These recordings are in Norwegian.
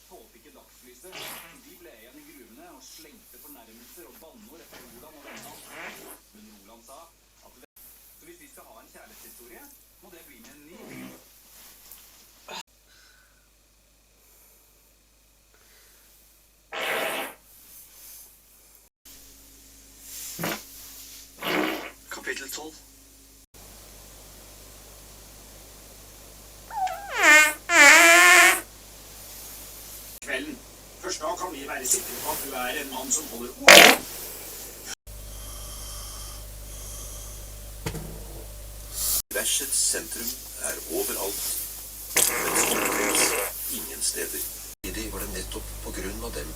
tålte ikke dagslyset. De ble igjen i gruvene og slengte fornærmelser og bannord etter Roland og vennene hans. Men Roland sa at så hvis vi skal ha en kjærlighetshistorie, må det bli med en ny. Kapittel 12. Kvelden. Først da kan vi være sikre på at du er en mann som holder ord. Universets sentrum er overalt, men som oppleves ingen steder. Det var det nettopp på grunn av dem.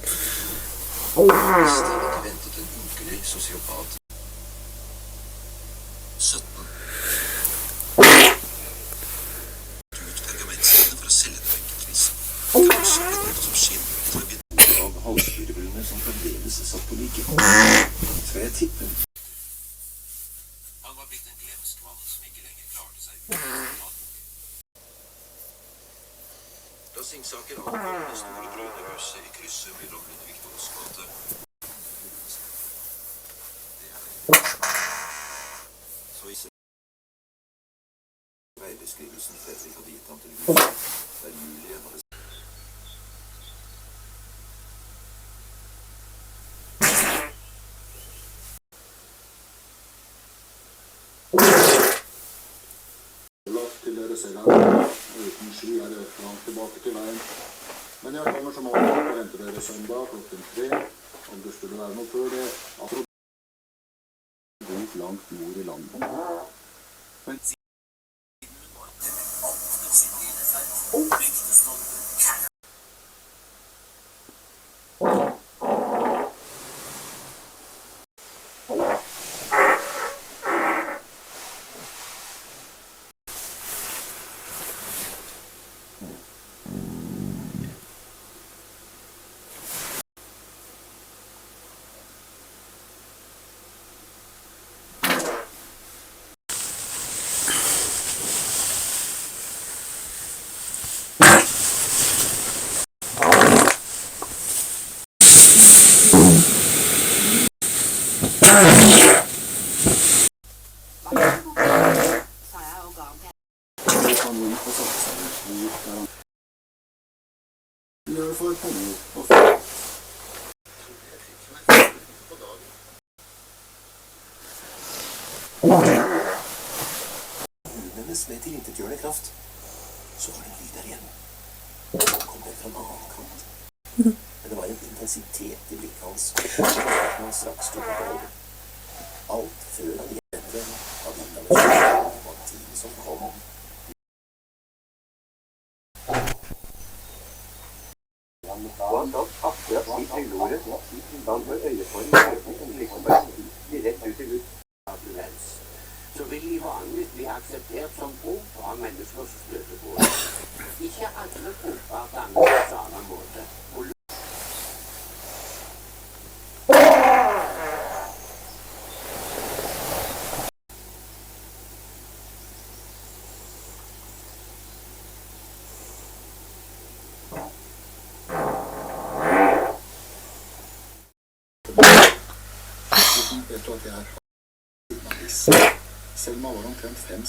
I stedet ventet en ukelig sosiopat. 17. Ut pergamentene for å selge det enkeltvis. Kanskje ble det som skinn for å begynne av halsvirvlene som fremdeles satt på liket. Skal jeg tippe? Han var blitt en glemsk mann som ikke lenger klarte seg. Da Singsaker ankom det store brune huset i krysset mellom Ludvig Thors gate. Så i veibeskrivelsen Fredrik hadde gitt ham til Gud, der Julie hadde til dere selv her, og uten sky er det langt tilbake til veien. Men jeg kommer som alltid og henter dere søndag klokken 3, om det skulle være noe før det, apropos god langt nord i landet. Men gjør for penger og for. Ulvenes med tilintetgjørende kraft. Så var det en lyd der igjen. Kom det fra en annen kant. Men det var en intensitet i blikket hans. Han straks tok på hodet. Alt før han gjennom av vindavet og tiden som kom. Og han satt akkurat slik i lordet, da han får øye på en mørke som liksom bare rett ut i luft. Så vil de vanligvis bli akseptert som fot av mennesker som støter på det. Ikke alle fotbart andre på samme måte. Vet du at jeg er journalist? Selma var omtrent 5.